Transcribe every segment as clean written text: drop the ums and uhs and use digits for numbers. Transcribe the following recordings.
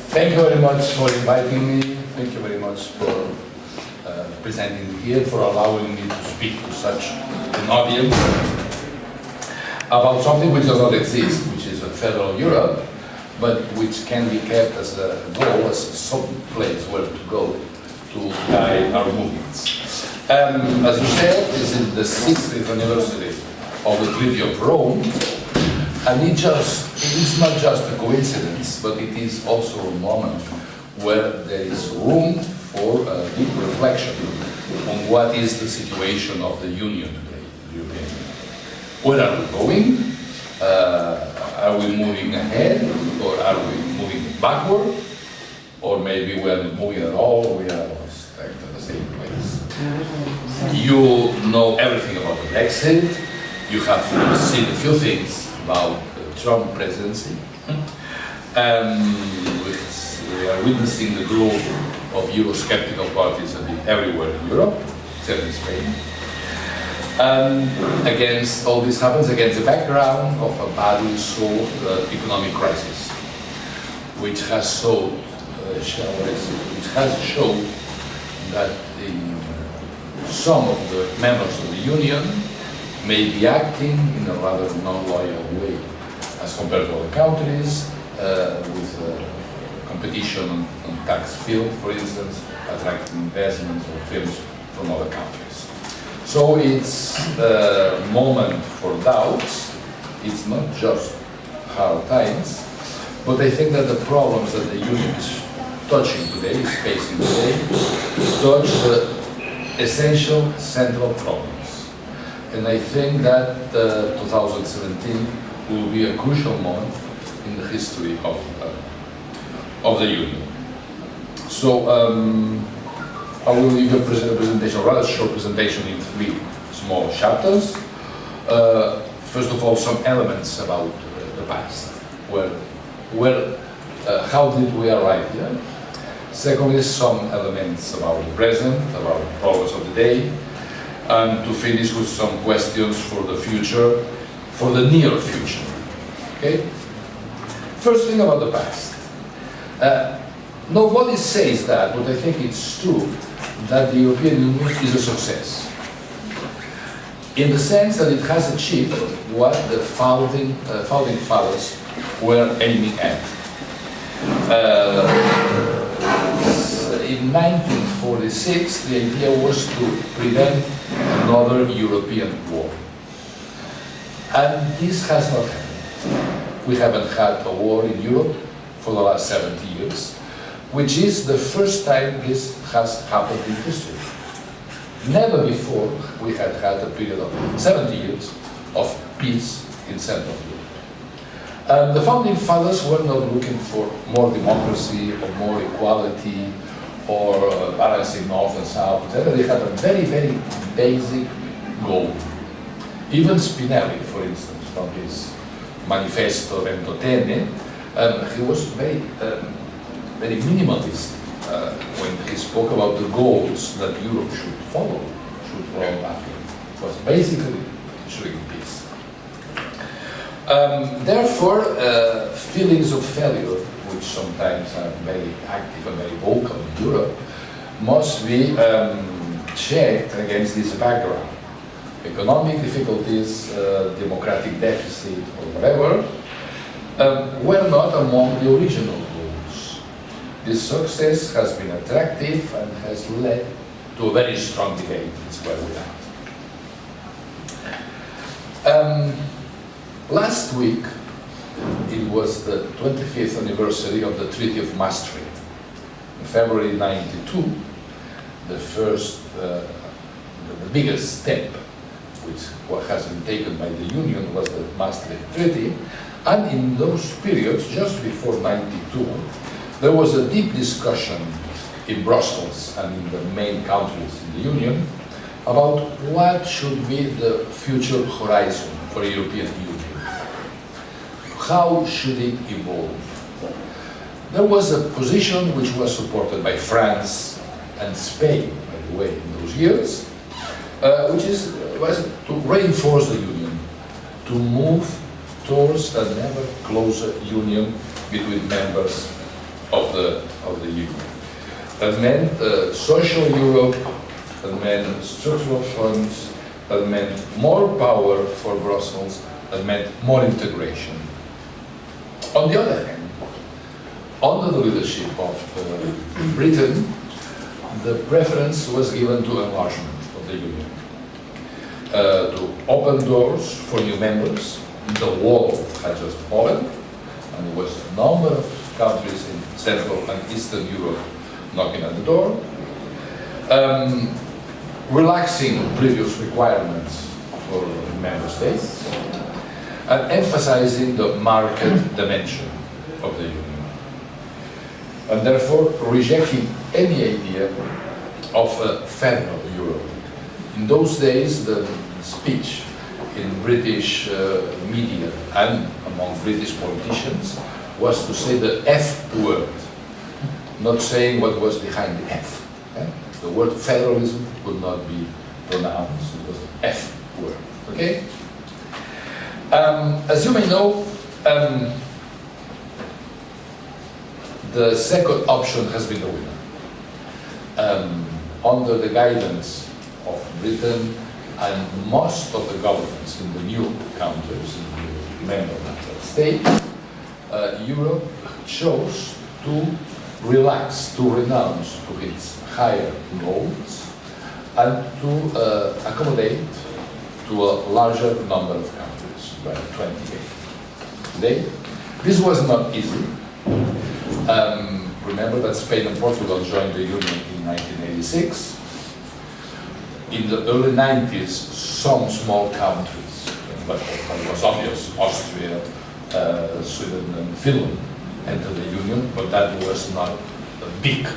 Thank you very much for inviting me. Thank you very much for presenting here, for allowing me to speak to such an audience about something which does not exist, which is a federal Europe, but which can be kept as a goal, as some place where to go to guide our movements. As you said, this is the 60th anniversary of the Treaty of Rome, and it is not just a coincidence, but it is also a moment where there is room for a deep reflection on what is the situation of the Union today, the European Union. Where are we going? Are we moving ahead, or are we moving backward? Or maybe we are not moving at all, we are stuck at the same place. You know everything about the Brexit. You have seen a few things about the Trump presidency. We are witnessing the growth of Eurosceptical parties everywhere in Europe, except in Spain. Against all this happens against the background of a badly solved economic crisis, which has shown that some of the members of the Union may be acting in a rather non-loyal way as compared to other countries, with competition on tax field, for instance, attracting investments or firms from other countries. So it's a moment for doubts. It's not just hard times, but I think that the problems that the Union is touching today, is facing today, touch the essential central problems. And I think that 2017 will be a crucial moment in the history of the Union. So I will give a presentation, a rather short presentation in 3 small chapters. First of all, some elements about the past. How did we arrive here? Secondly, some elements about the present, about the problems of the day, and to finish with some questions for the future, for the near future. Okay? First thing about the past. Nobody says that, but I think it's true that the European Union is a success, in the sense that it has achieved what the founding fathers were aiming at. In 1946, the idea was to prevent another European war. And this has not happened. We haven't had a war in Europe for the last 70 years, which is the first time this has happened in history. Never before we had had a period of 70 years of peace in Central Europe. The founding fathers were not looking for more democracy or more equality or balancing North and South, etc. They had a very, very basic goal. Even Spinelli, for instance, from his Manifesto Ventotene, he was very minimalist when he spoke about the goals that Europe should follow after. It was basically ensuring peace. Therefore, feelings of failure, which sometimes are very active and very vocal in Europe, must be checked against this background. Economic difficulties, democratic deficit, or whatever, were not among the original goals. This success has been attractive and has led to a very strong debate. It's where we are. Last week, it was the 25th anniversary of the Treaty of Maastricht. In February '92, the biggest step which has been taken by the Union was the Maastricht Treaty, and in those periods, just before '92, there was a deep discussion in Brussels and in the main countries in the Union about what should be the future horizon for the European Union. How should it evolve? There was a position which was supported by France and Spain, by the way, in those years, which was to reinforce the Union, to move towards an ever closer union between members of the Union. That meant social Europe, that meant structural funds, that meant more power for Brussels, that meant more integration. On the other hand, under the leadership of Britain, the preference was given to enlargement of the Union, to open doors for new members. The wall had just fallen, and there was a number of countries in Central and Eastern Europe knocking at the door, relaxing previous requirements for member states, and emphasizing the market dimension of the Union, and therefore rejecting any idea of a federal Europe. In those days, the speech in British media and among British politicians was to say the F word, not saying what was behind the F. The word federalism could not be pronounced, it was the F word, okay? As you may know, the second option has been the winner. Under the guidance of Britain and most of the governments in the new countries, in the member states, Europe chose to relax, to renounce to its higher goals, and to accommodate to a larger number of countries, by 28. This was not easy. Remember that Spain and Portugal joined the Union in 1986. In the early 90s, some small countries, but it was obvious, Austria, Sweden and Finland entered the Union, but that was not a big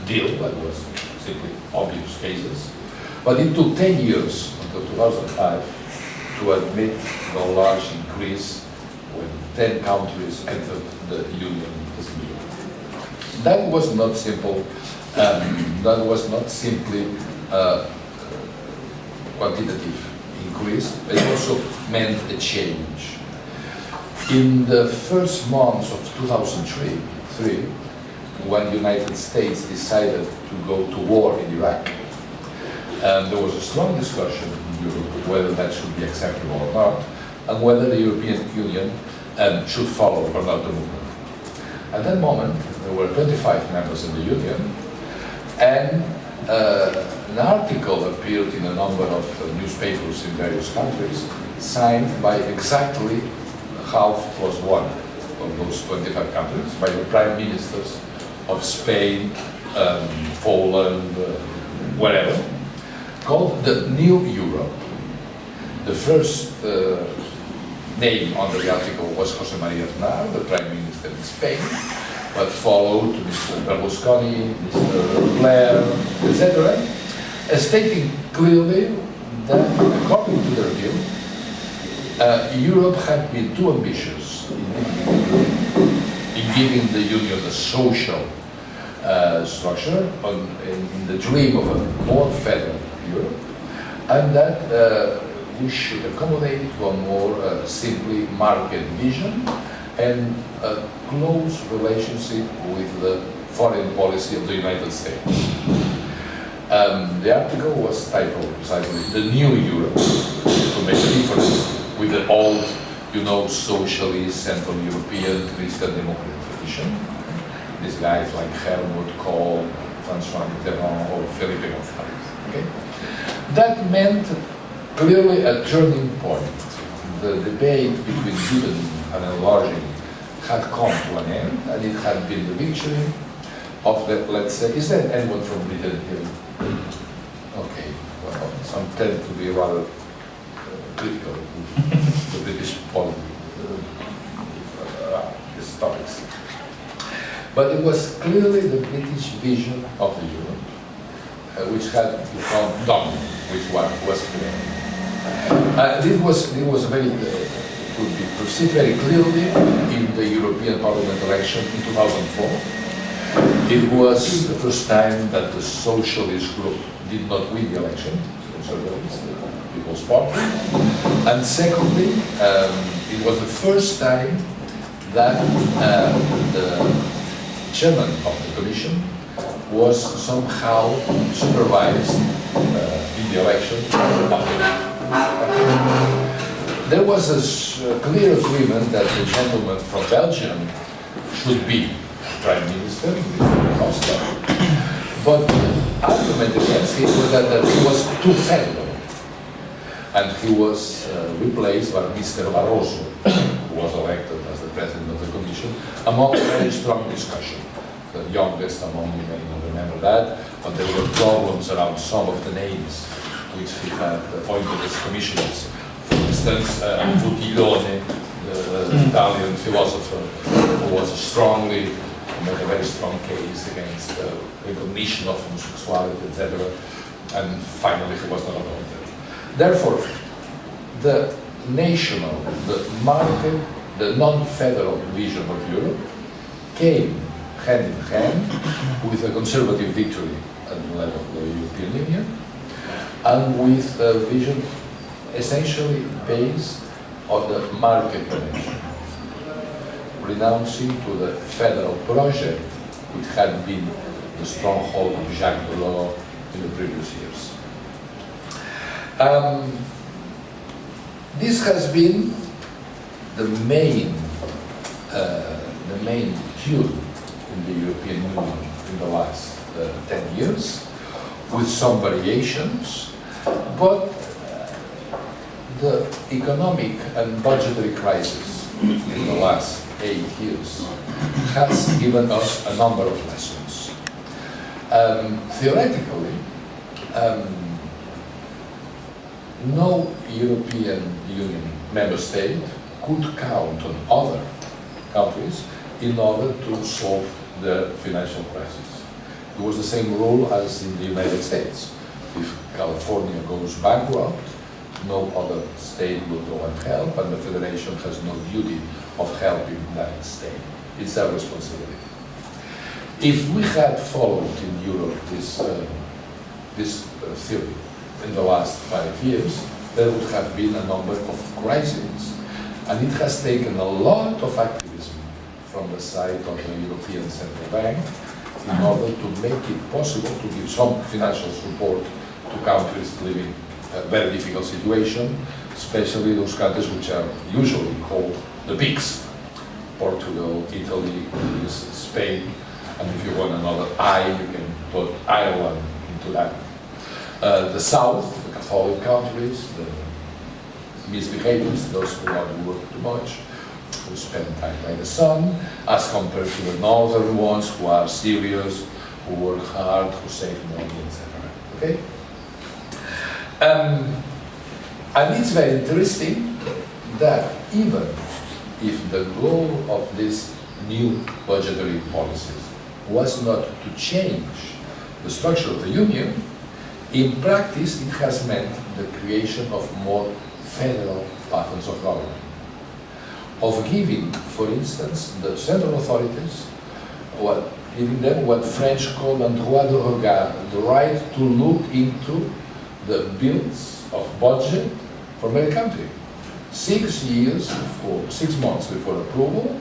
deal, that was simply obvious cases. But it took 10 years, until 2005, to admit the large increase when 10 countries entered the Union as a Union. That was not simple, that was not simply quantitative increase, it also meant a change. In the first months of 2003, when the United States decided to go to war in Iraq, there was a strong discussion in Europe whether that should be acceptable or not, and whether the European Union should follow or not the movement. At that moment, there were 25 members in the Union, and an article appeared in a number of newspapers in various countries, signed by exactly half plus one of those 25 countries, by the prime ministers of Spain, Poland, wherever, called the New Europe. The first name on the article was José María Aznar, the prime minister in Spain, but followed Mr. Berlusconi, Mr. Blair, etc., stating clearly that, according to their view, Europe had been too ambitious in giving the Union a social structure, in the dream of a more federal Europe, and that we should accommodate to a more simply market vision and a close relationship with the foreign policy of the United States. The article was titled precisely "The New Europe," to make a difference with the old, socialist, Central European, Christian Democrat tradition. These guys like Helmut Kohl, François Mitterrand, or Felipe González. Okay? That meant clearly a turning point. The debate between deepening and enlarging had come to an end, and it had been the victory of the, let's say, is there anyone from Britain here? Okay, well, some tend to be rather critical of the British politics, these topics. But it was clearly the British vision of the Europe, which had become dominant, which was clear. It was very, could be perceived very clearly in the European Parliament election in 2004. It was the first time that the socialist group did not win the election, Socialist People's Party. And secondly, it was the first time that the chairman of the Commission, was somehow supervised in the election. There was a clear agreement that the gentleman from Belgium should be Prime Minister, Mr. Costa, but the argument against him was that he was too federal, and he was replaced by Mr. Barroso, who was elected as the President of the Commission, among very strong discussion. The youngest among you may not remember that, but there were problems around some of the names which he had appointed as commissioners. For instance, Buttiglione, the Italian philosopher, who was strongly, made a very strong case against recognition of homosexuality, etc. And finally he was not appointed. Therefore, the national, the market, the non-federal vision of Europe came hand in hand with a conservative victory at the level of the European Union, and with a vision essentially based on the market dimension, renouncing to the federal project which had been the stronghold of Jacques Delors in the previous years. This has been the main tune in the European Union in the last 10 years, with some variations, but the economic and budgetary crisis in the last 8 years has given us a number of lessons. Theoretically, no European Union member state could count on other countries in order to solve the financial crisis. It was the same rule as in the United States. If California goes bankrupt, no other state will go and help, and the Federation has no duty of helping that state. It's their responsibility. If we had followed in Europe this theory in the last 5 years, there would have been a number of crises, and it has taken a lot of activism from the side of the European Central Bank in order to make it possible to give some financial support to countries living a very difficult situation, especially those countries which are usually called the pigs: Portugal, Italy, Greece, Spain, and if you want another I, you can put Ireland into that. The South, the Catholic countries, the misbehaviors, those who want to work too much, who spend time by the sun, as compared to the northern ones who are serious, who work hard, who save money, etc. Okay? And it's very interesting that even if the goal of these new budgetary policies was not to change the structure of the Union, in practice it has meant the creation of more federal patterns of government, of giving, for instance, the central authorities, giving them what French call an droit de regard, the right to look into the bills of budget from a country. 6 months before approval,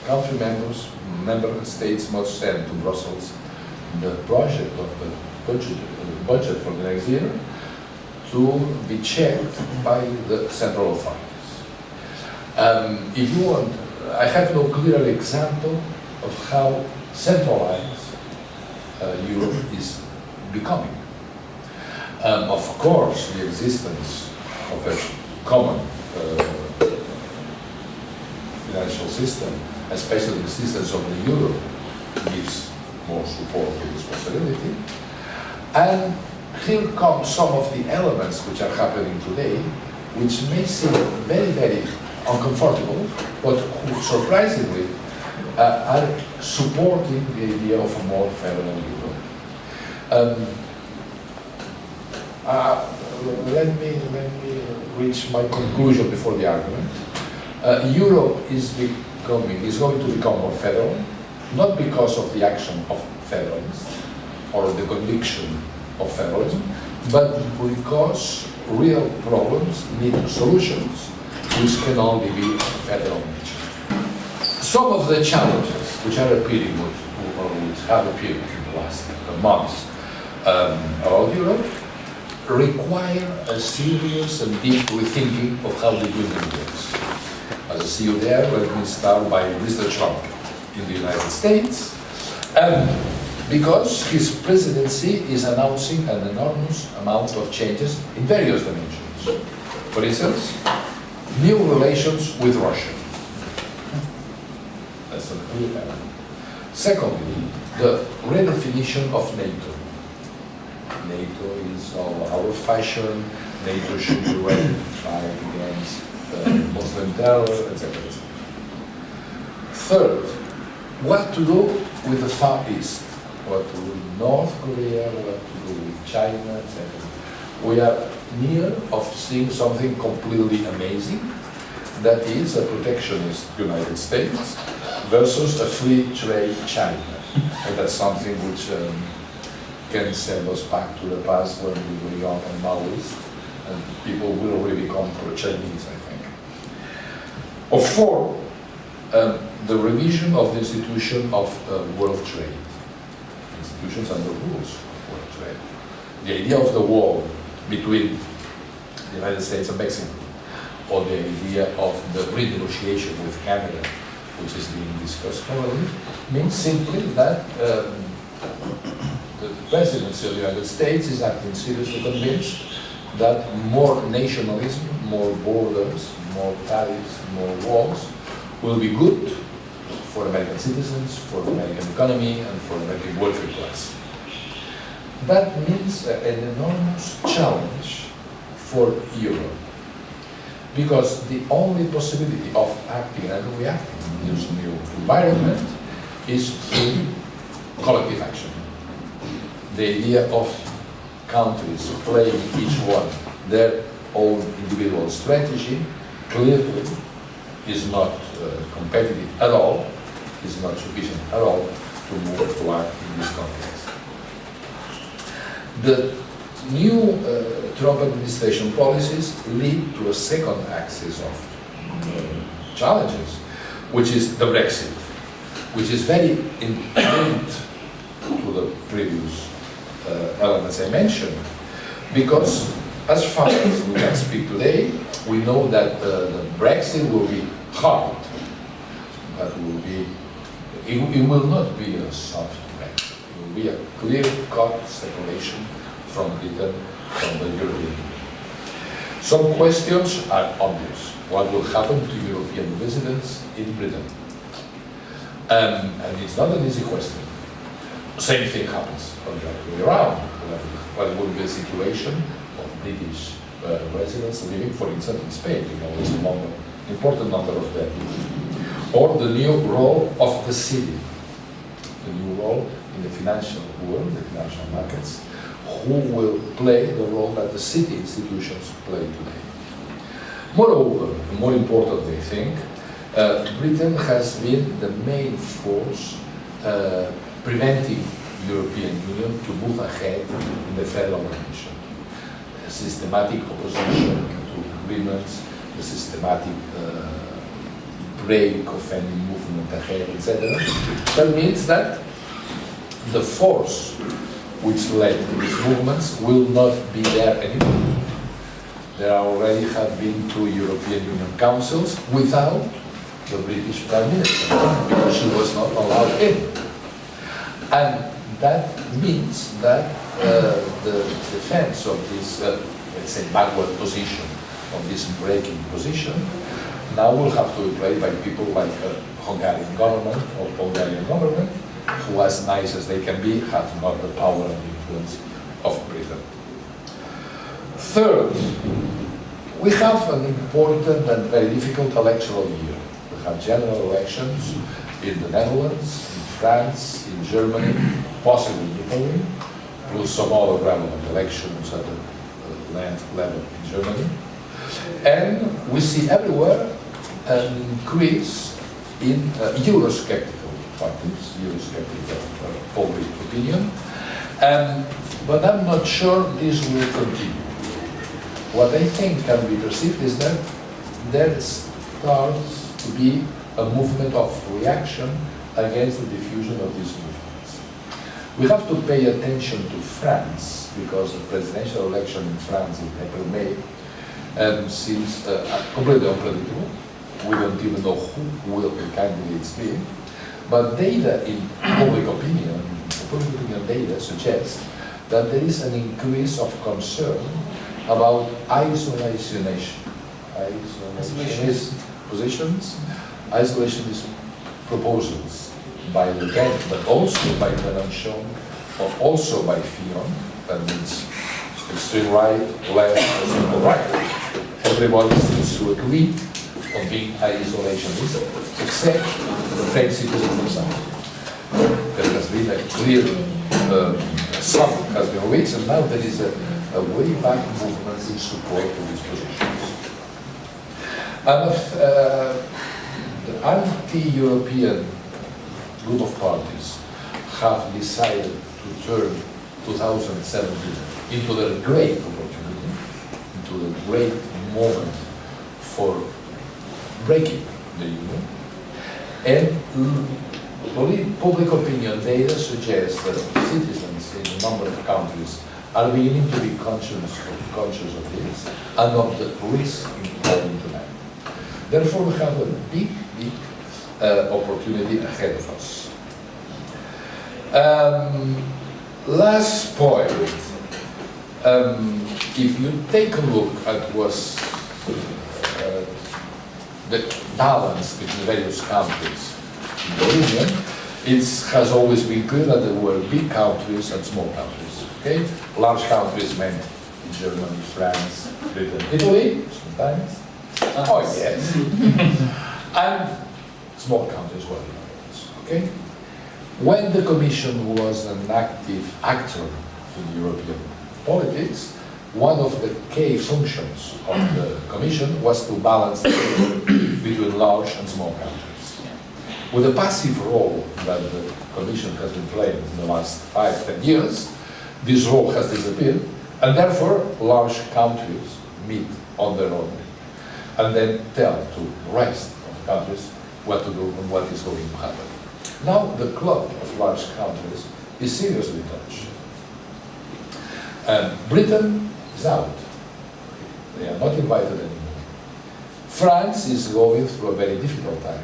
country member states must send to Brussels the project of the budget for the next year to be checked by the central authorities. If you want, I have no clear example of how centralized Europe is becoming. Of course, the existence of a common financial system, especially the existence of the euro, gives more support to responsibility. And here come some of the elements which are happening today, which may seem very, very uncomfortable, but who surprisingly are supporting the idea of a more federal Europe. Let me reach my conclusion before the argument. Europe is going to become more federal, not because of the action of federalists or the conviction of federalism, but because real problems need solutions which can only be federal nature. Some of the challenges which are appearing or which have appeared in the last months about Europe require a serious and deep rethinking of how the Union works. As a CEO there, let me start by Mr. Trump in the United States, because his presidency is announcing an enormous amount of changes in various dimensions. For instance, new relations with Russia. That's a clear element. Secondly, the redefinition of NATO. NATO is all out of fashion. NATO should be ready to fight against Muslim terror, etc. Third, what to do with the Far East? What to do with North Korea? What to do with China, etc. We are near of seeing something completely amazing. That is a protectionist United States versus a free trade China. And that's something which can send us back to the past when we were young and Maoist, and people will really become pro-Chinese, I think. Of four, the revision of the institution of world trade. Institutions and the rules of world trade. The idea of the wall between the United States and Mexico, or the idea of the renegotiation with Canada, which is being discussed currently, means simply that the presidency of the United States is acting seriously convinced that more nationalism, more borders, more tariffs, more walls will be good for American citizens, for the American economy, and for the American working class. That means an enormous challenge for Europe, because the only possibility of acting and reacting in this new environment is through collective action. The idea of countries playing each one their own individual strategy clearly is not competitive at all, is not sufficient at all to move to act in this context. The new Trump administration policies lead to a second axis of challenges, which is the Brexit, which is very linked to the previous elements I mentioned, because as far as we can speak today, we know that the Brexit will be hard. That will be, it will not be a soft Brexit. It will be a clear-cut separation from Britain, from the European Union. Some questions are obvious. What will happen to European residents in Britain? And it's not an easy question. Same thing happens on the other way around. What will be the situation of British residents living, for instance, in Spain? You know, it's an important number of them. Or the new role of the city, the new role in the financial world, the financial markets, who will play the role that the city institutions play today. Moreover, and more importantly, I think, Britain has been the main force preventing European Union to move ahead in the federal dimension. The systematic opposition to agreements, the systematic break of any movement ahead, etc. That means that the force which led these movements will not be there anymore. There already have been 2 European Union councils without the British Prime Minister, because she was not allowed in. And that means that the defense of this, let's say, backward position, of this breaking position, now will have to be played by people like the Hungarian government or Bulgarian government, who, as nice as they can be, have not the power and influence of Britain. Third, we have an important and very difficult electoral year. We have general elections in the Netherlands, in France, in Germany, possibly in Italy, plus some other relevant elections at the land level in Germany. And we see everywhere an increase in Eurosceptical parties, Eurosceptical public opinion. But I'm not sure this will continue. What I think can be perceived is that there starts to be a movement of reaction against the diffusion of these movements. We have to pay attention to France, because the presidential election in France in April-May seems completely unpredictable. We don't even know who will the candidates be. But data in public opinion data suggests that there is an increase of concern about isolationist positions, isolationist proposals by Le Pen, but also by Mélenchon, or also by Fillon, that means extreme right, left, extreme right. Everybody seems to agree on being isolationist, except the French citizens themselves. There has been a clear sum has been reached, and now there is a way back movement in support of these positions. And the anti-European group of parties have decided to turn 2017 into the great opportunity, into the great moment for breaking the Union. And public opinion data suggests that citizens in a number of countries are beginning to be conscious of this and of the risk involved in them. Therefore, we have a big opportunity ahead of us. Last point, if you take a look at what's the balance between various countries in the Union, it has always been clear that there were big countries and small countries. Okay, large countries meant Germany, France, Britain, Italy, sometimes. Oh yes, and small countries were the others. Okay, when the Commission was an active actor in European politics, one of the key functions of the Commission was to balance between large and small countries. With the passive role that the Commission has been playing in the last 5-10 years, this role has disappeared, and therefore large countries meet on their own and then tell to the rest of the countries what to do and what is going to happen. Now the club of large countries is seriously touched. Britain is out. They are not invited anymore. France is going through a very difficult time.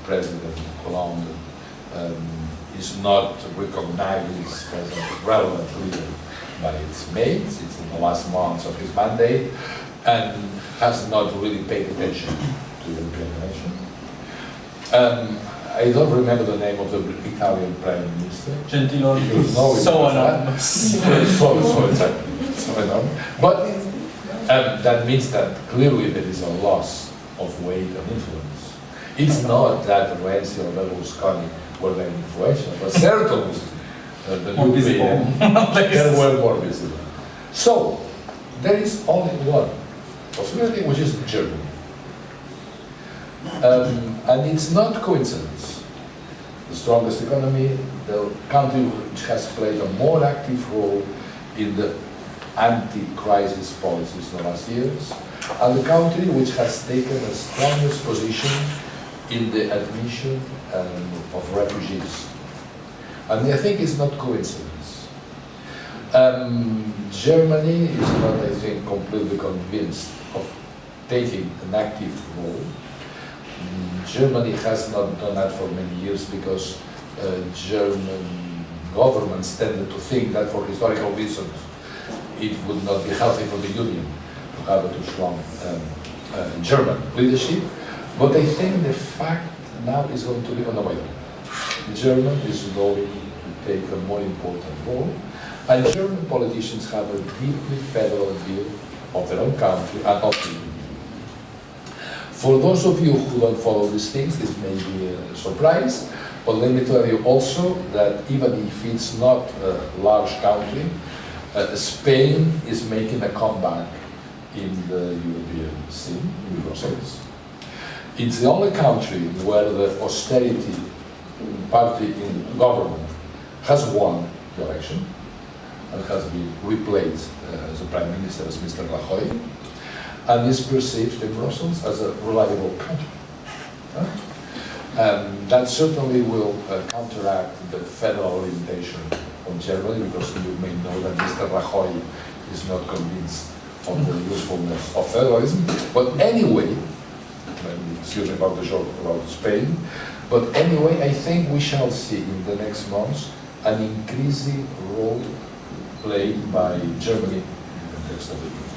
President Hollande is not recognized as a relevant leader by its mates. It's in the last months of his mandate and has not really paid attention to the European Commission. I don't remember the name of the Italian Prime Minister. Gentiloni. So anonymous. So anonymous. But that means that clearly there is a loss of weight and influence. It's not that Renzi or Berlusconi were very influential, but certainly the new people, they were more visible. So there is only one possibility, which is Germany. And it's not coincidence. The strongest economy, the country which has played a more active role in the anti-crisis policies in the last years, and the country which has taken the strongest position in the admission of refugees. And I think it's not coincidence. Germany is not, I think, completely convinced of taking an active role. Germany has not done that for many years because German governments tended to think that for historical reasons it would not be healthy for the Union to have a too strong German leadership. But I think the fact now is going to be on the way. Germany is going to take a more important role, and German politicians have a deeply federal view of their own country and of the Union. For those of you who don't follow these things, this may be a surprise, but let me tell you also that even if it's not a large country, Spain is making a comeback in the European scene, in Brussels. It's the only country where the austerity party in government has won the election and has been replaced as a prime minister as Mr. Rajoy, and is perceived in Brussels as a reliable country. That certainly will counteract the federal orientation of Germany, because you may know that Mr. Rajoy is not convinced of the usefulness of federalism. But anyway, excuse me about the joke about Spain, but anyway, I think we shall see in the next months an increasing role played by Germany in the context of the Union.